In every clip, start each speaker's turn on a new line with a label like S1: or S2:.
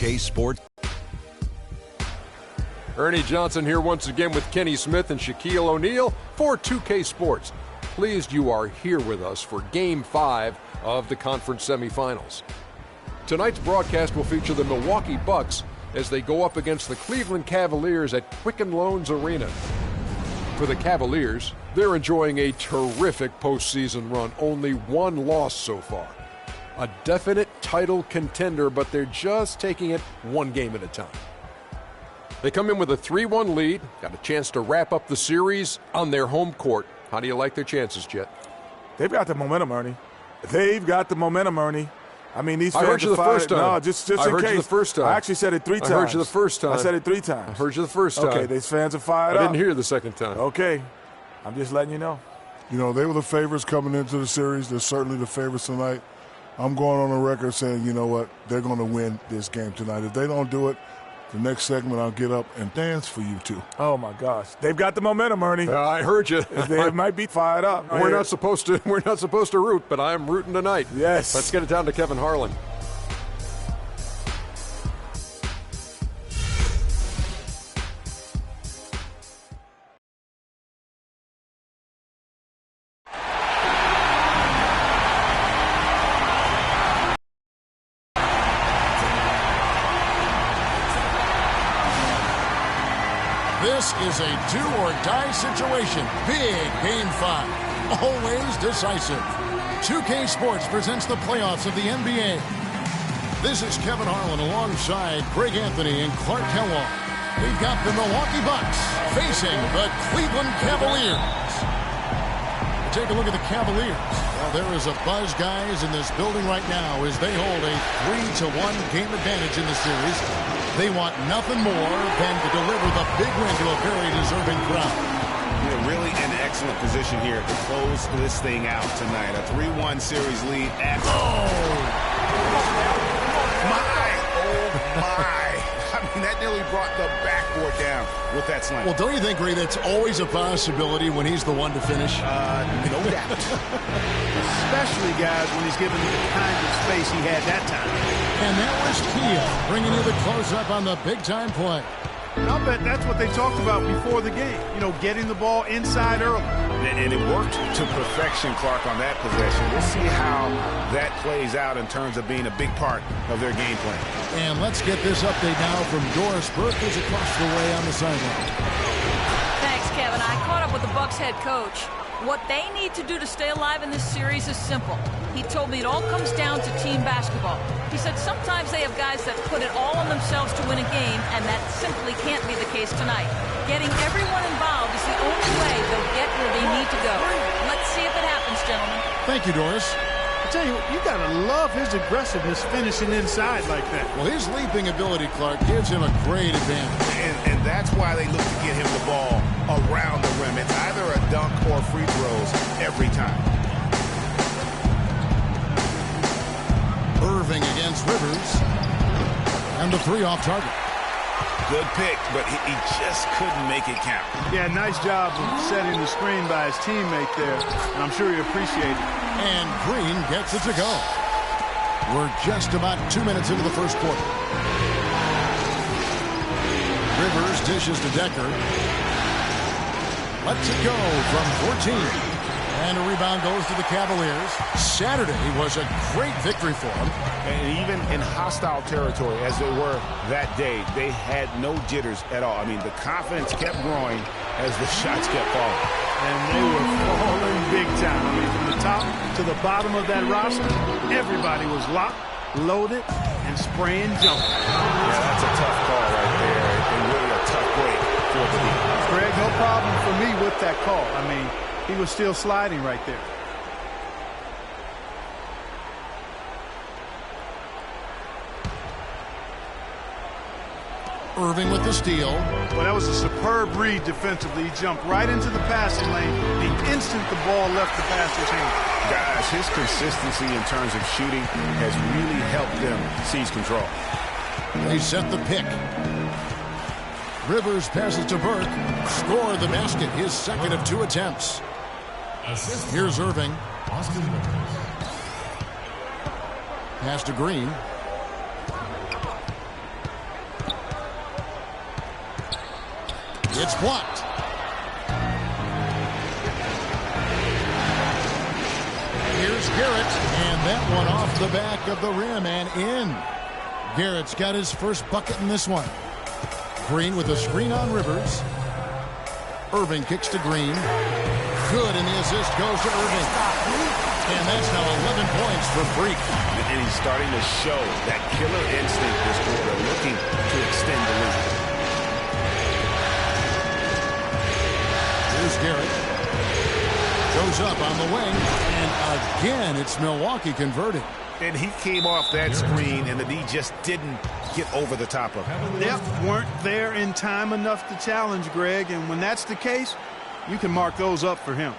S1: 2K Sports.
S2: Ernie Johnson here once again with Kenny Smith and Shaquille O'Neal for 2K Sports. Pleased you are here with us for Game 5 of the conference semifinals. Tonight's broadcast will feature the Milwaukee Bucks as they go up against the Cleveland Cavaliers at Quicken Loans Arena. For the Cavaliers, they're enjoying a terrific postseason run, only one loss so far. A definite title contender, but they're just taking it one game at a time. They come in with a 3-1 lead, got a chance to wrap up the series on their home court. How do you like their chances, Jet?
S3: They've got the momentum, Ernie. They've got the momentum, Ernie. I mean, these fans
S2: I heard you the first time.
S3: No, just in case.
S2: I heard you the first time.
S3: I actually said it 3 times.
S2: I heard you the first time.
S3: I said it 3 times.
S2: I heard you the first time.
S3: Okay, these fans are fired up.
S2: I didn't hear you the second time.
S3: Okay. I'm just letting you know.
S4: You know, they were the favorites coming into the series. They're certainly the favorites tonight. I'm going on the record saying, you know what, they're going to win this game tonight. If they don't do it, the next segment I'll get up and dance for you two.
S3: Oh, my gosh. They've got the momentum, Ernie.
S2: I heard you.
S3: They might be fired up.
S2: We're not supposed to root, but I'm rooting tonight.
S3: Yes.
S2: Let's get it down to Kevin Harlan.
S5: This is a do-or-die situation. Big Game 5. Always decisive. 2K Sports presents the playoffs of the NBA. This is Kevin Harlan alongside Greg Anthony and Clark Kellogg. We've got the Milwaukee Bucks facing the Cleveland Cavaliers. Take a look at the Cavaliers. Well, there is a buzz, guys, in this building right now as they hold a 3-1 game advantage in the series. They want nothing more than to deliver the big win to a very deserving crowd.
S6: You're really in excellent position here to close this thing out tonight. A 3-1 series lead at home. My. I mean, that nearly brought the backboard down with that slam.
S5: Well, don't you think, Ray, that's always a possibility when he's the one to finish?
S6: No doubt.
S7: Especially, guys, when he's given the kind of space he had that time.
S5: And that was Kia bringing you the close-up on the big-time play.
S7: I'll bet that's what they talked about before the game. You know, getting the ball inside early.
S6: And it worked to perfection, Clark, on that possession. We'll see how that plays out in terms of being a big part of their game plan.
S5: And let's get this update now from Doris Burke, who's across the way on the sideline.
S8: Thanks, Kevin. I caught up with the Bucks head coach. What they need to do to stay alive in this series is simple. He told me it all comes down to team basketball. He said sometimes they have guys that put it all on themselves to win a game, and that simply can't be the case tonight. Getting everyone involved is the only way they'll get where they need to go. Let's see if it happens, gentlemen.
S5: Thank you, Doris.
S7: I tell you what, you got to love his aggressiveness finishing inside like that.
S5: Well, his leaping ability, Clark, gives him a great advantage.
S6: And that's why they look to get him the ball around the rim. It's either a dunk or free throws every time.
S5: Irving against Rivers. And the 3 off target.
S6: Good pick, but he just couldn't make it count.
S7: Yeah, nice job of setting the screen by his teammate there, and I'm sure he appreciated it.
S5: And Green gets it to go. We're just about 2 minutes into the first quarter. Rivers dishes to Decker. Lets it go from 14. And a rebound goes to the Cavaliers. Saturday was a great victory for them.
S6: And even in hostile territory, as they were that day, they had no jitters at all. I mean, the confidence kept growing as the shots kept falling.
S7: And they were falling big time. I mean, from the top to the bottom of that roster, everybody was locked, loaded, and spraying jump.
S6: Yeah, that's a tough call right there, and really a tough break for the team.
S7: Greg, no problem for me with that call. I mean, he was still sliding right there.
S5: Irving with the steal.
S7: Well, that was a superb read defensively. He jumped right into the passing lane the instant the ball left the passer's hand.
S6: Guys, his consistency in terms of shooting has really helped them seize control.
S5: They set the pick. Rivers passes to Burke. Score the basket, his second of 2 attempts. Here's Irving. Pass to Green. It's blocked. Here's Garrett, and that one off the back of the rim and in. Garrett's got his first bucket in this one. Green with a screen on Rivers. Irving kicks to Green. Good, and the assist goes to Irving. And that's now 11 points for Freak.
S6: And he's starting to show that killer instinct this quarter, looking to extend the lead.
S5: Here's Garrett. Goes up on the wing. And again, it's Milwaukee converting.
S6: And he came off that screen, and the D just didn't get over the top of him.
S7: Yep, weren't there in time enough to challenge Greg, and when that's the case, you can mark those up for him.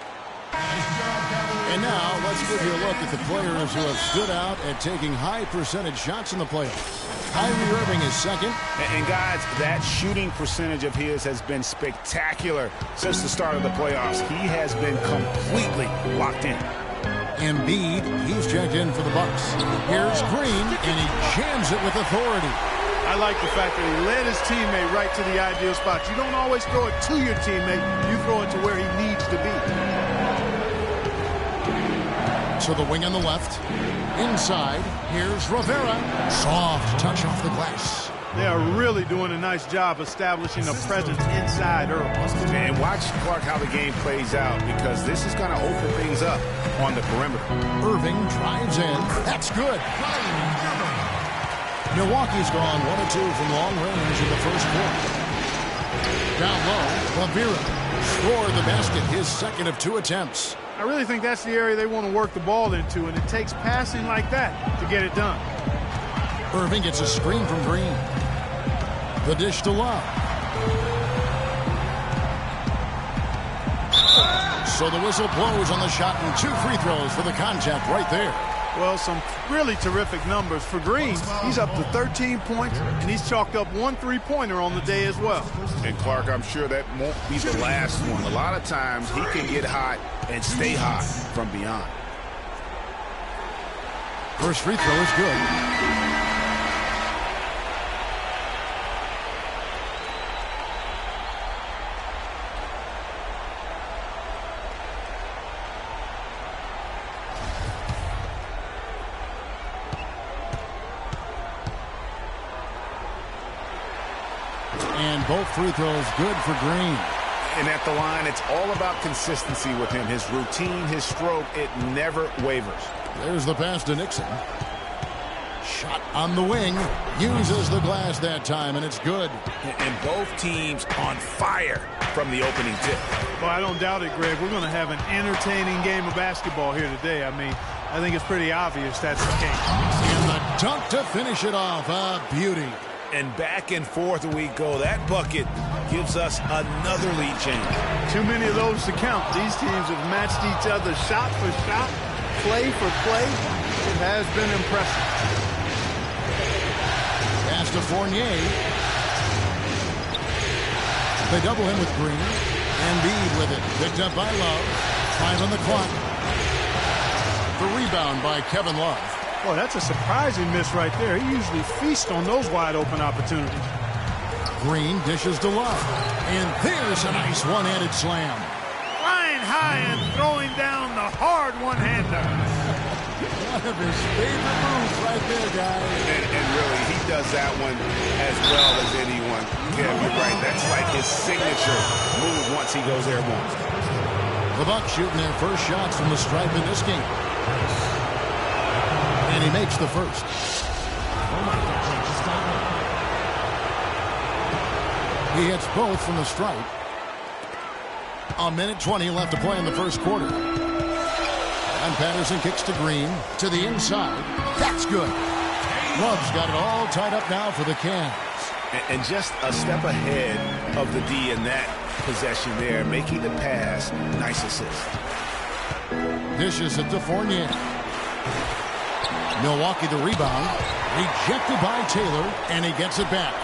S5: And now let's give you a look at the players who have stood out at taking high percentage shots in the playoffs. Kyrie Irving is second.
S6: And guys, that shooting percentage of his has been spectacular since the start of the playoffs. He has been completely locked in.
S5: Embiid, he's checked in for the Bucks. Here's Green, and he jams it with authority.
S7: I like the fact that he led his teammate right to the ideal spot. You don't always throw it to your teammate. You throw it to where he needs to be.
S5: To the wing on the left. Inside, here's Rivera. Soft touch off the glass.
S7: They are really doing a nice job establishing a presence inside early.
S6: And watch, Clark, how the game plays out, because this is going to open things up on the perimeter.
S5: Irving drives in. That's good. Milwaukee's gone 1 of 2 from long range in the first quarter. Down low, Rivera scored the basket, his second of 2 attempts.
S7: I really think that's the area they want to work the ball into, and it takes passing like that to get it done.
S5: Irving gets a screen from Green. The dish to Love. So the whistle blows on the shot, and 2 free throws for the contact right there.
S7: Well, some really terrific numbers. For Green, he's up to 13 points, and he's chalked up 1 3-pointer on the day as well.
S6: And Clark, I'm sure that won't be the last one. A lot of times he can get hot and stay hot from beyond.
S5: First free throw is good. And both free throws good for Green.
S6: And at the line, it's all about consistency with him. His routine, his stroke, it never wavers.
S5: There's the pass to Nixon. Shot on the wing. Uses the glass that time, and it's good.
S6: And both teams on fire from the opening tip.
S7: Well, I don't doubt it, Greg. We're going to have an entertaining game of basketball here today. I mean, I think it's pretty obvious that's the case.
S5: And the dunk to finish it off. A beauty.
S6: And back and forth we go. That bucket gives us another lead change.
S7: Too many of those to count. These teams have matched each other shot for shot, play for play. It has been impressive.
S5: Pass to Fournier. They double him with Green. Embiid with it. Picked up by Love. 5 on the clock. The rebound by Kevin Love.
S7: Boy, that's a surprising miss right there. He usually feasts on those wide-open opportunities.
S5: Green dishes to Love. And there's a nice one-handed slam.
S7: Flying high and throwing down the hard one-hander.
S5: One of his favorite moves right there, guys.
S6: And really, he does that one as well as anyone. Yeah, you're right. That's like his signature move once he goes airborne.
S5: The Bucks shooting their first shots from the stripe in this game. And he makes the first. He hits both from the stripe. 1:20 left to play in the first quarter. And Patterson kicks to Green. To the inside. That's good. Love's got it all tied up now for the Cavs.
S6: And just a step ahead of the D in that possession there, making the pass. Nice assist.
S5: Dishes it to Fournier. Milwaukee the rebound. Rejected by Taylor, and he gets it back.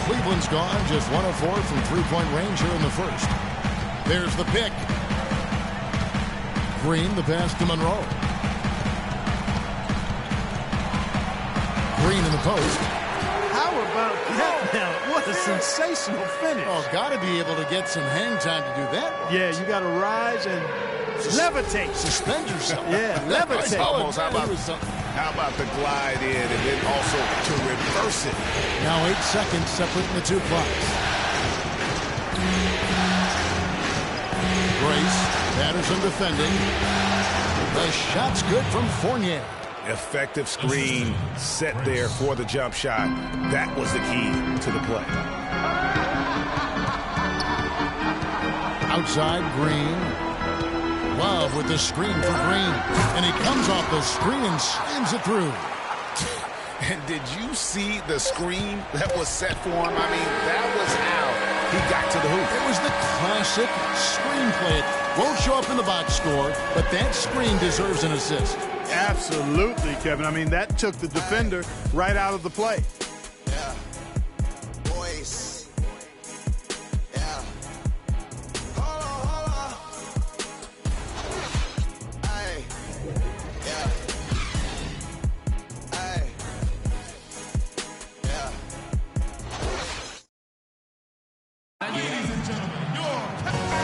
S5: Cleveland's gone just 1 of 4 from three-point range here in the first. There's the pick. Green, the pass to Monroe. Green in the post.
S7: How about that now? What a sensational finish.
S5: Oh, got to be able to get some hang time to do that.
S7: Yeah, you got to rise and levitate.
S5: Suspend yourself.
S7: Yeah, levitate.
S6: Almost. How about the glide in and then also to reverse it?
S5: Now 8 seconds separating the two clocks. Grace, Patterson defending. The shot's good from Fournier.
S6: Effective screen set there for the jump shot. That was the key to the play.
S5: Outside, Green. Love with the screen for Green. And he comes off the screen and slams it through.
S6: And did you see the screen that was set for him? I mean, that was how he got to the hoop.
S5: It was the classic screenplay. It won't show up in the box score, but that screen deserves an assist.
S7: Absolutely, Kevin. I mean, that took the defender right out of the play.
S1: Yeah. Boys. Yeah. Hold on. Hey. Yeah. Hey. Yeah.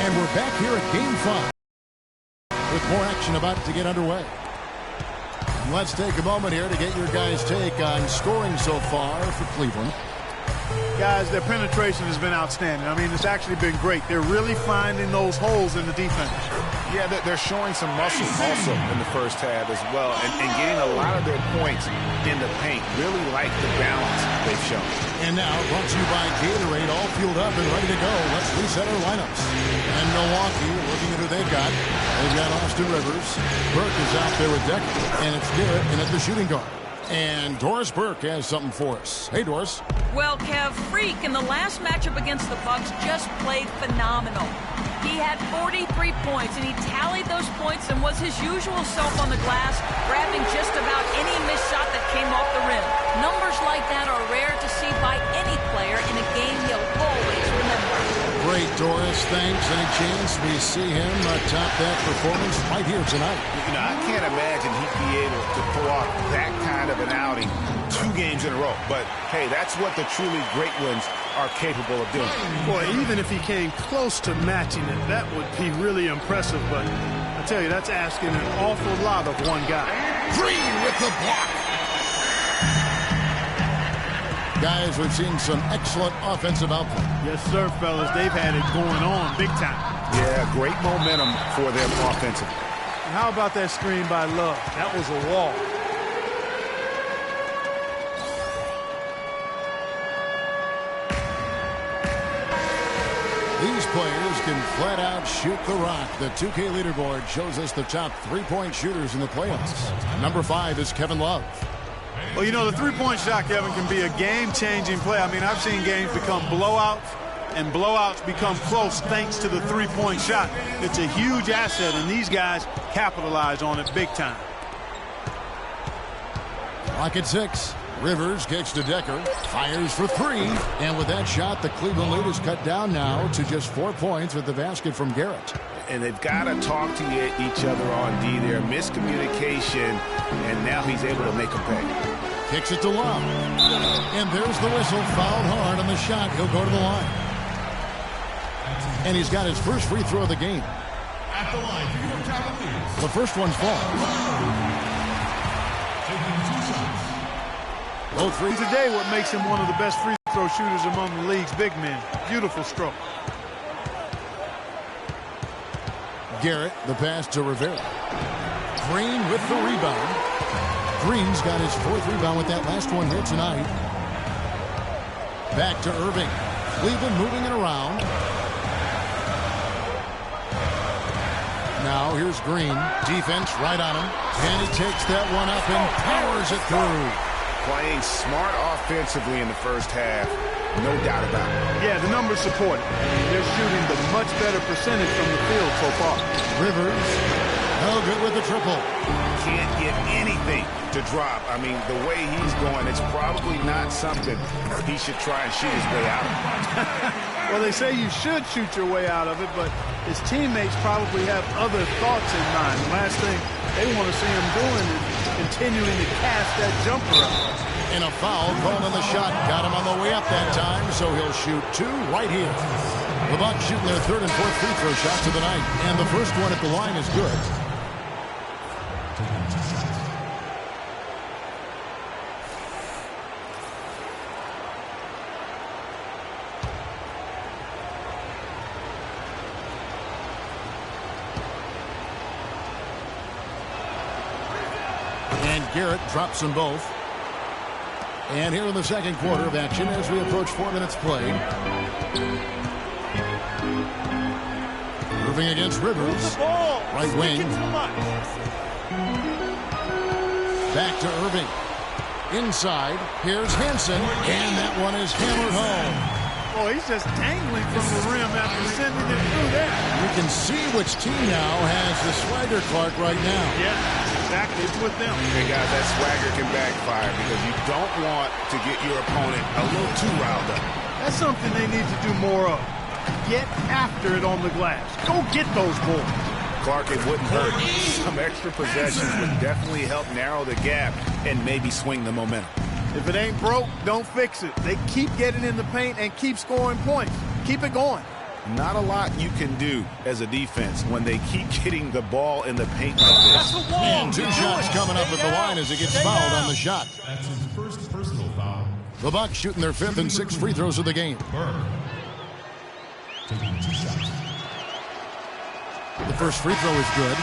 S5: And we're back here at Game 5 with more action about to get underway. And let's take a moment here to get your guys' take on scoring so far for Cleveland.
S7: Guys, their penetration has been outstanding. I mean, it's actually been great. They're really finding those holes in the defense.
S6: Yeah, they're showing some muscle also in the first half as well, and getting a lot of their points in the paint. Really like the balance they've shown.
S5: And now, brought to you by Gatorade, all fueled up and ready to go. Let's reset our lineups. And Milwaukee, looking at who they've got. They've got Austin Rivers. Burke is out there with Decker. And it's Garrett in at the shooting guard. And Doris Burke has something for us. Hey, Doris.
S8: Well, Kev, Freak in the last matchup against the Bucks just played phenomenal. He had 43 points, and he tallied those points and was his usual self on the glass, grabbing just about any missed shot that came off the rim. Numbers like that are rare to see by any player in a game he'll always remember.
S5: Great, Doris. Thanks. Any chance we see him top that performance right here tonight?
S6: You know, I can't imagine he'd be able to pull off that kind of an outing 2 games in a row. But, hey, that's what the truly great ones are capable of doing.
S7: Boy, even if he came close to matching it, that would be really impressive. But I tell you, that's asking an awful lot of one guy.
S5: Green with the block. Guys, we've seen some excellent offensive output.
S7: Yes, sir, fellas. They've had it going on big time.
S6: Yeah, great momentum for them offensively.
S7: And how about that screen by Love? That was a wall.
S5: These players can flat out shoot the rock. The 2K leaderboard shows us the top 3-point shooters in the playoffs. Number 5 is Kevin Love.
S7: Well, you know, the three-point shot, Kevin, can be a game-changing play. I mean, I've seen games become blowouts, and blowouts become close thanks to the three-point shot. It's a huge asset, and these guys capitalize on it big time.
S5: Clock at 6. Rivers kicks to Decker, fires for 3, and with that shot, the Cleveland lead is cut down now to just 4 points with the basket from Garrett.
S6: And they've got to talk to each other on D there. Miscommunication, and now he's able to make a pay.
S5: Kicks it to Love. And there's the whistle, fouled hard on the shot. He'll go to the line. And he's got his first free throw of the game.
S9: At the line,
S5: the first one's falling.
S9: Both
S7: free today, what makes him one of the best free throw shooters among the league's big men. Beautiful stroke.
S5: Garrett, the pass to Rivera. Green with the rebound. Green's got his 4th rebound with that last one here tonight. Back to Irving. Cleveland moving it around. Now here's Green. Defense right on him. And he takes that one up and powers it through.
S6: Playing smart offensively in the first half, no doubt about it.
S7: Yeah, the numbers support it. They're shooting the much better percentage from the field so far.
S5: Rivers, no good with the triple.
S6: Can't get anything to drop. I mean, the way he's going, it's probably not something he should try and shoot his way out of.
S7: Well, they say you should shoot your way out of it, but his teammates probably have other thoughts in mind. The last thing they want to see him doing is continuing to cast that jumper up.
S5: And a foul called on the shot. Got him on the the way up that time, so he'll shoot 2 right here. The Bucks shooting their 3rd and 4th free throw shots of the night, and the first one at the line is good. And Garrett drops them both. And here in the second quarter of action as we approach 4 minutes played. Irving against Rivers. Right wing. Back to Irving. Inside. Here's Henson. And that one is hammered home.
S7: Oh, he's just dangling from the rim after sending it through there.
S5: You can see which team now has the swagger, Clark, right now.
S7: Yeah, exactly. It's with them.
S6: Hey, guys, that swagger can backfire because you don't want to get your opponent a little too riled up.
S7: That's something they need to do more of. Get after it on the glass. Go get those boards.
S6: Clark, it wouldn't hurt. Some extra possessions would definitely help narrow the gap and maybe swing the momentum.
S7: If it ain't broke, don't fix it. They keep getting in the paint and keep scoring points. Keep it going.
S6: Not a lot you can do as a defense when they keep getting the ball in the paint like this.
S5: And 2 shots coming up at the line as he gets fouled on the shot.
S9: That's his first personal foul.
S5: The Bucks shooting their 5th and 6th free throws of the game.
S9: Burke taking 2 shots.
S5: The first free throw is good.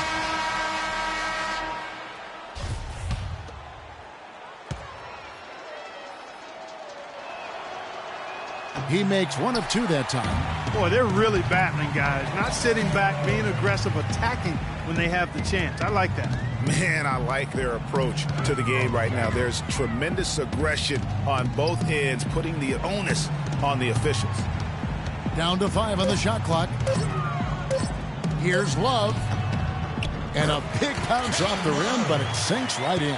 S5: He makes 1 of 2 that time.
S7: Boy, they're really battling, guys. Not sitting back, being aggressive, attacking when they have the chance. I like that.
S6: Man, I like their approach to the game right now. There's tremendous aggression on both ends, putting the onus on the officials.
S5: Down to 5 on the shot clock. Here's Love. And a big bounce off the rim, but it sinks right in.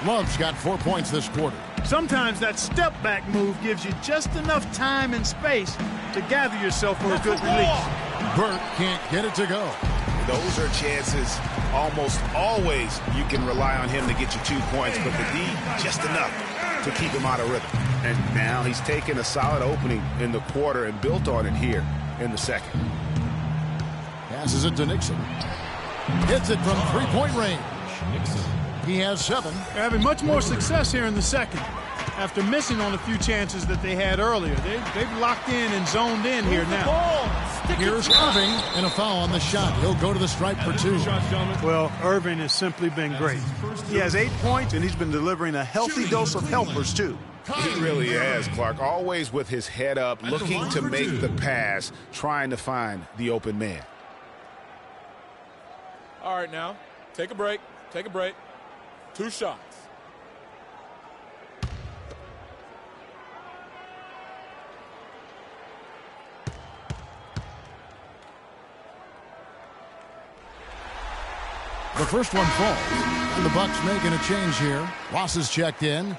S5: Love's got 4 points this quarter.
S7: Sometimes that step-back move gives you just enough time and space to gather yourself for a good release.
S5: Burke can't get it to go.
S6: Those are chances almost always you can rely on him to get you 2 points, but the D, just enough to keep him out of rhythm. And now he's taken a solid opening in the quarter and built on it here in the second.
S5: Passes it to Nixon. Hits it from 3-point range.
S9: Nixon.
S5: He has 7.
S7: They're having much more success here in the second after missing on a few chances that they had earlier. They've locked in and zoned in here now.
S5: Here's Irving and a foul on the shot. He'll go to the stripe for 2.
S7: Well, Irving has simply been great. He has 8 points, and he's been delivering a healthy dose of helpers, too.
S6: He really has, Clark. Always with his head up, looking to make the pass, trying to find the open man.
S10: All right, now, take a break. Take a break. 2 shots.
S5: The first one falls. And the Bucks making a change here. Ross is checked in.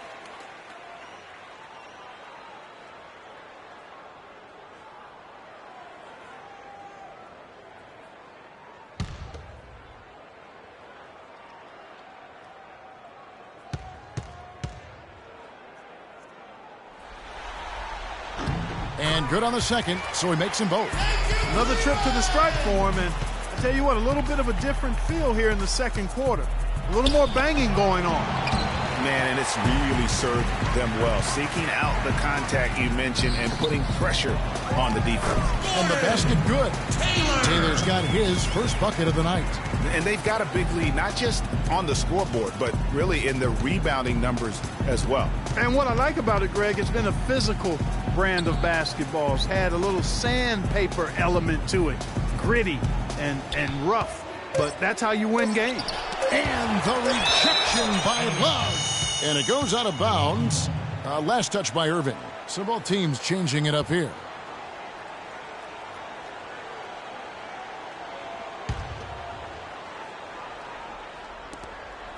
S5: And good on the second, so he makes them both.
S7: Another trip to the stripe for him, and I tell you what, a little bit of a different feel here in the second quarter. A little more banging going on.
S6: Man, and it's really served them well. Seeking out the contact you mentioned and putting pressure on the defense.
S5: And the basket good. Taylor's got his first bucket of the night.
S6: And they've got a big lead, not just on the scoreboard, but really in the rebounding numbers as well.
S7: And what I like about it, Greg, it's been a physical brand of basketball. It's had a little sandpaper element to it. Gritty and rough. But that's how you win games.
S5: And the rejection by Love. And it goes out of bounds. Last touch by Irving. So both teams changing it up here.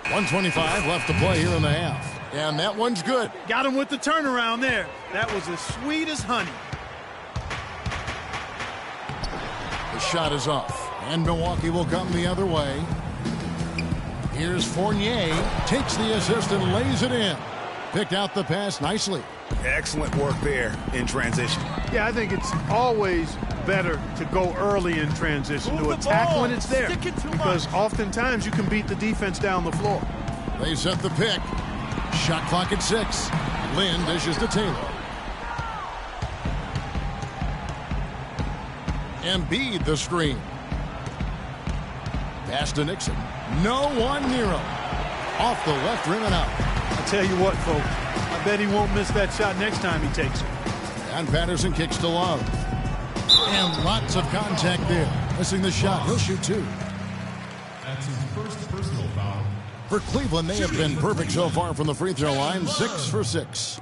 S5: .125 left to play here in the half. And that one's good.
S7: Got him with the turnaround there. That was as sweet as honey.
S5: The shot is off. And Milwaukee will come the other way. Here's Fournier. Takes the assist and lays it in. Picked out the pass nicely.
S6: Excellent work there in transition.
S7: Yeah, I think it's always better to go early in transition, to attack when it's there, because oftentimes you can beat the defense down the floor.
S5: They set the pick. Shot clock at 6. Lynn dishes to Taylor. Embiid the screen. Pass to Nixon. No one near him. Off the left rim and out.
S7: I tell you what, folks, I bet he won't miss that shot next time he takes it.
S5: And Patterson kicks to Love. And lots of contact there. Missing the shot. He'll shoot 2.
S9: That's his first personal foul.
S5: For Cleveland, they have been perfect so far from the free throw line. 6 for 6.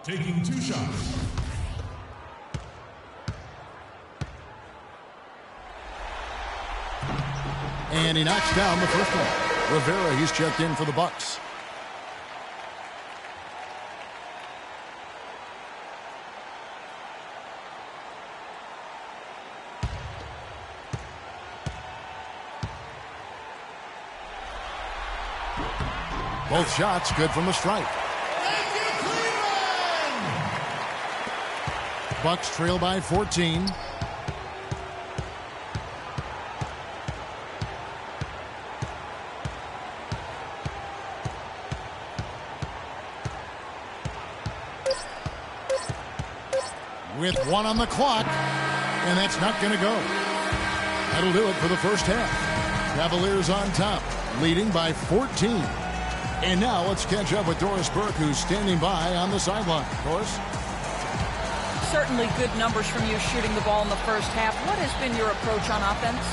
S9: Taking 2 shots.
S5: And he knocks down the first one. Rivera, he's checked in for the Bucks. Both shots good from the stripe. Bucks trail by 14. With 1 on the clock, and that's not going to go. That'll do it for the first half. Cavaliers on top, leading by 14. And now let's catch up with Doris Burke, who's standing by on the sideline. Doris?
S8: Certainly good numbers from you shooting the ball in the first half. What has been your approach on offense?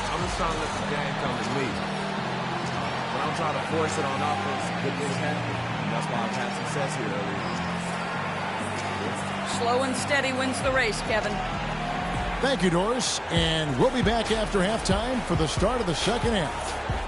S11: I'm just trying to let the game come to me. When I'm trying to force it on offense, good things happen. And that's why I've had success here early.
S8: Slow and steady wins the race, Kevin.
S5: Thank you, Doris. And we'll be back after halftime for the start of the second half.